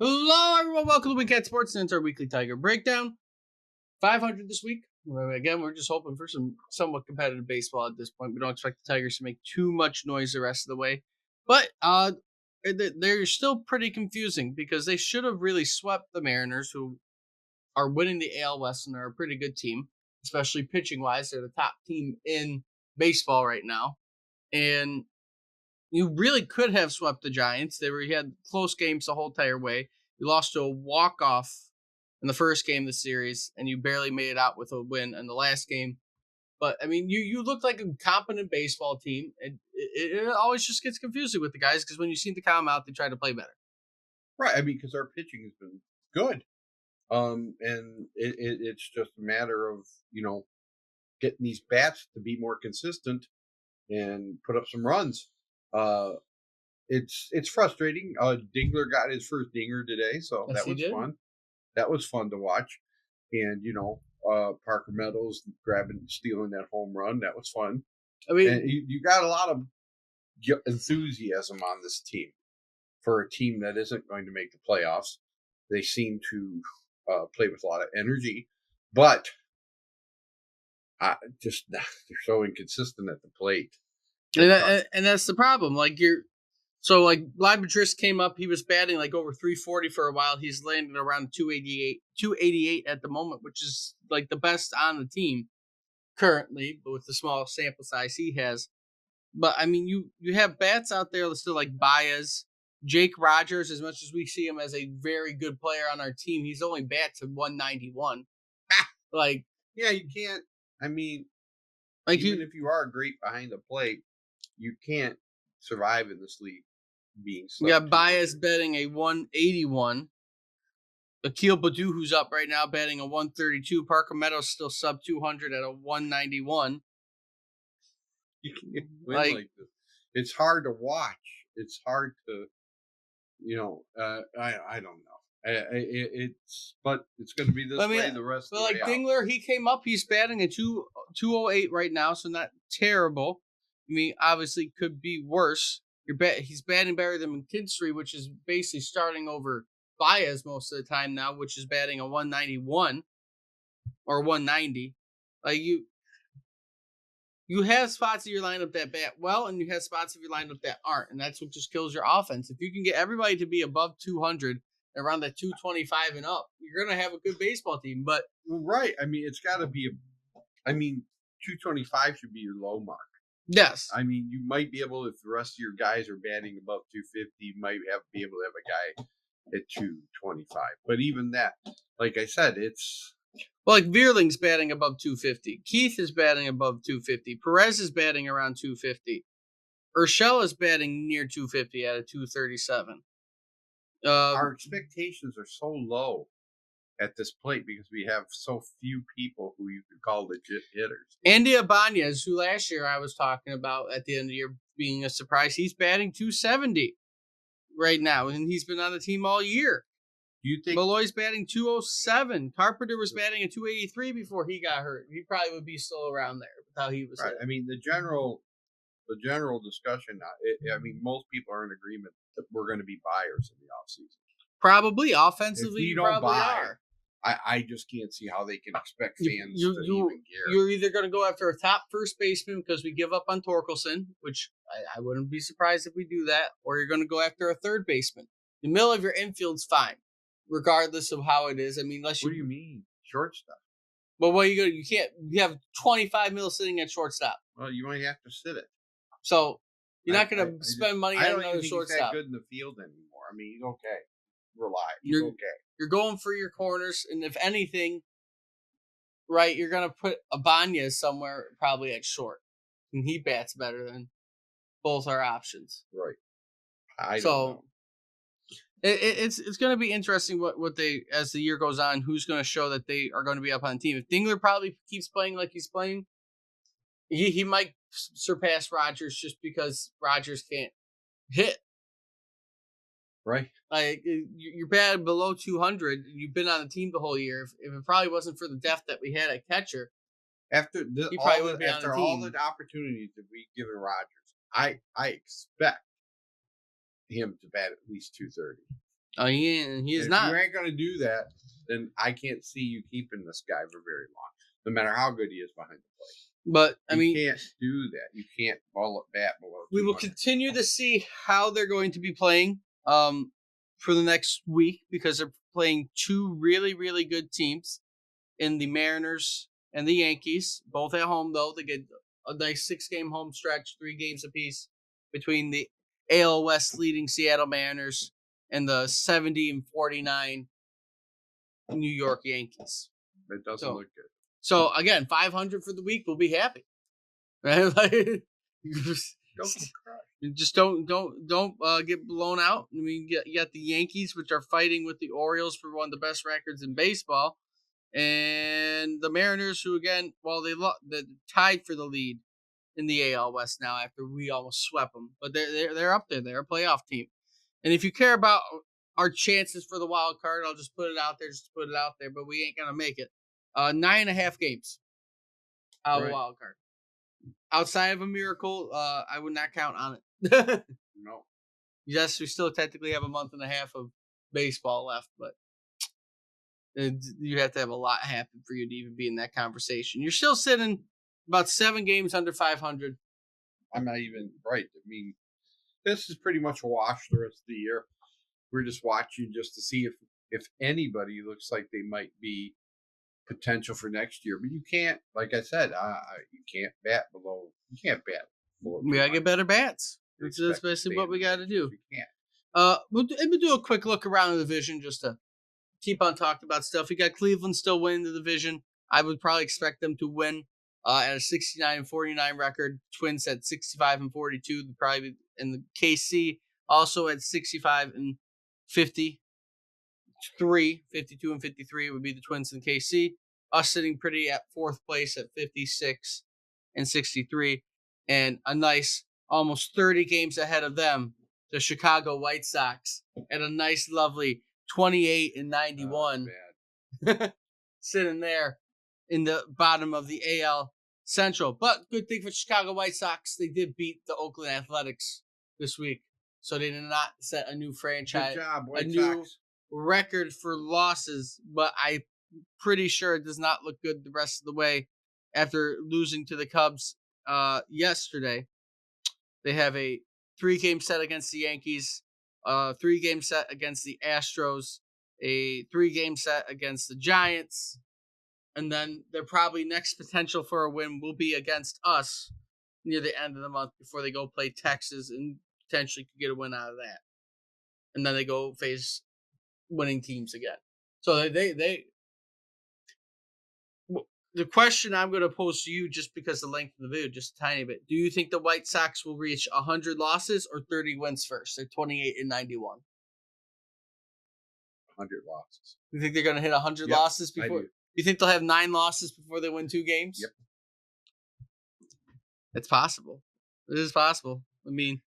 Hello, everyone. Welcome to Weekend Sports and it's our weekly Tiger breakdown. 500 this week. Again, we're just hoping for some somewhat competitive baseball at this point. We don't expect the Tigers to make too much noise the rest of the way, but they're still pretty confusing because they should have really swept the Mariners, who are winning the AL West and are a pretty good team, especially pitching wise. They're the top team in baseball right now, and you really could have swept the Giants. You had close games the whole entire way. You lost to a walk-off in the first game of the series, and you barely made it out with a win in the last game. But, I mean, you look like a competent baseball team. And it always just gets confusing with the guys because when you seem to calm out, they try to play better. Right. I mean, because our pitching has been good. And it's just a matter of, getting these bats to be more consistent and put up some runs. Uh, it's frustrating. Dingler got his first dinger today, so Yes, that he was did. fun. That was fun to watch. And, Parker Meadows stealing that home run. That was fun. I mean, And you got a lot of enthusiasm on this team for a team that isn't going to make the playoffs. They seem to play with a lot of energy, but they're so inconsistent at the plate. and that's the problem. Libadris came up. He was batting like over 340 for a while. He's landing around 288 at the moment, which is like the best on the team currently, but with the small sample size he has. But I mean, you have bats out there still like Baez, Jake Rogers. As much as we see him as a very good player on our team, he's only bat to 191. Like, yeah, you can't. I mean, even if you are great behind the plate, you can't survive in this league being. You got Baez betting a 181. Akil Baddoo, who's up right now, batting a 132. Parker Meadows still sub 200 at a 191. You can't win like this. It's hard to watch. It's hard to, I don't know. But it's going to be this way the rest of the way. But Dingler, he came up. He's batting a 208 right now, so not terrible. I mean, obviously could be worse. He's batting better than McKinstry, which is basically starting over Baez most of the time now, which is batting a 191 or 190. Like you have spots of your lineup that bat well, and you have spots of your lineup that aren't, and that's what just kills your offense. If you can get everybody to be above 200, around that 225 and up, you're going to have a good baseball team. But right, I mean, it's got to be 225 should be your low mark. Yes. I mean, you might be able, if the rest of your guys are batting above 250, you might be able to have a guy at 225. But even that, like I said, it's... Well, like Veerling's batting above 250. Keith is batting above 250. Perez is batting around 250. Urshela is batting near 250 at a 237. Our expectations are so low at this plate because we have so few people who you could call legit hitters. Andy Ibanez, who last year I was talking about at the end of the year being a surprise, he's batting 270 right now, and he's been on the team all year. Do you think Malloy's batting 207? Carpenter was batting a 283 before he got hurt. He probably would be still around there with how he was. Right. I mean, the general discussion. Most people are in agreement that we're going to be buyers in the offseason. Probably offensively, you probably are. I just can't see how they can expect fans to even care. You're either going to go after a top first baseman because we give up on Torkelson, which I wouldn't be surprised if we do that, or you're going to go after a third baseman. The middle of your infield's fine, regardless of how it is. I mean, what do you mean shortstop? But what you can't. You have 25 mil sitting at shortstop. Well, you might have to sit it. So you're not going to spend money on another shortstop. He's that good in the field anymore. I mean, he's okay. He's okay. You're going for your corners, and if anything, right, you're going to put Ibanez somewhere probably at short, and he bats better than both our options. Right. I don't know. It's going to be interesting what they, as the year goes on, who's going to show that they are going to be up on the team. If Dingler probably keeps playing like he's playing, he might surpass Rogers just because Rogers can't hit. Right. Like, you're batting below 200. You've been on the team the whole year. If it probably wasn't for the depth that we had at catcher, after all the opportunities that we've given Rogers, I expect him to bat at least 230. Oh, he is If not. you ain't going to do that, then I can't see you keeping this guy for very long, no matter how good he is behind the plate. But I mean, you can't do that. You can't bat below. we will continue to see how they're going to be playing for the next week, because they're playing two really, really good teams in the Mariners and the Yankees, both at home, though. They get a nice 6-game home stretch, 3 games apiece between the AL West leading Seattle Mariners and the 70-49 New York Yankees. That doesn't look good. So again, 500 for the week, we'll be happy. Right? Like, just don't get blown out. I mean, you got the Yankees, which are fighting with the Orioles for one of the best records in baseball, and the Mariners, who again, while they're tied for the lead in the AL West now after we almost swept them, but they're up there. They're a playoff team, and if you care about our chances for the wild card, I'll just put it out there, but we ain't gonna make it. 9.5 games out of wild card. Outside of a miracle, I would not count on it. No. Yes, we still technically have a month and a half of baseball left, but you have to have a lot happen for you to even be in that conversation. You're still sitting about 7 games under 500. I'm not even right. I mean, this is pretty much a wash the rest of the year. We're just watching just to see if anybody looks like they might be potential for next year. But you can't, like I said, you can't bat below. You can't bat below. We gotta get better bats. That's basically what we got to do. You can't. We'll do a quick look around the division just to keep on talking about stuff. We got Cleveland still winning the division. I would probably expect them to win at a 69-49 record. Twins at 65-42. Probably, and the KC also at 65-50. 52-53 would be the Twins and KC. Us sitting pretty at 4th place at 56-63, and a nice almost 30 games ahead of them, the Chicago White Sox at a nice, lovely 28-91, sitting there in the bottom of the AL Central. But good thing for Chicago White Sox, they did beat the Oakland Athletics this week, so they did not set a new franchise, good job, White new Sox. record for losses. But I'm pretty sure it does not look good the rest of the way after losing to the Cubs yesterday. They have a 3-game set against the Yankees, 3-game set against the Astros, a 3-game set against the Giants, and then their probably next potential for a win will be against us near the end of the month before they go play Texas and potentially could get a win out of that. And then they go face winning teams again. So the question I'm going to pose to you, just because of the length of the video, just a tiny bit. Do you think the White Sox will reach 100 losses or 30 wins first? They're 28-91. 100 losses. You think they're going to hit 100 losses before? You think they'll have 9 losses before they win 2 games? Yep. It's possible. It is possible. I mean,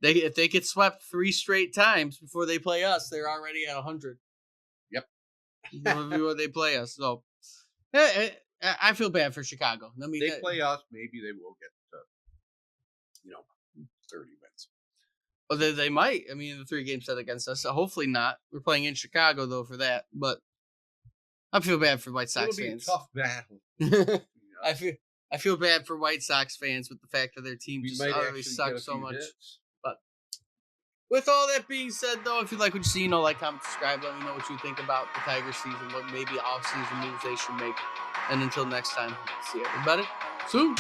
if they get swept 3 straight times before they play us, they're already at 100. Yep. Before they play us. So, I feel bad for Chicago. I mean, they play us, maybe they will get to, 30 wins. Well, they might. I mean, the 3-game set against us. So hopefully not. We're playing in Chicago, though, for that. But I feel bad for White Sox fans. It'll be a tough battle. I feel bad for White Sox fans with the fact that their team just utterly sucks so much. Hits. But with all that being said, though, if you like what you see, like, comment, subscribe. Let me know what you think about the Tiger season, what maybe off-season moves they should make. And until next time, see everybody soon.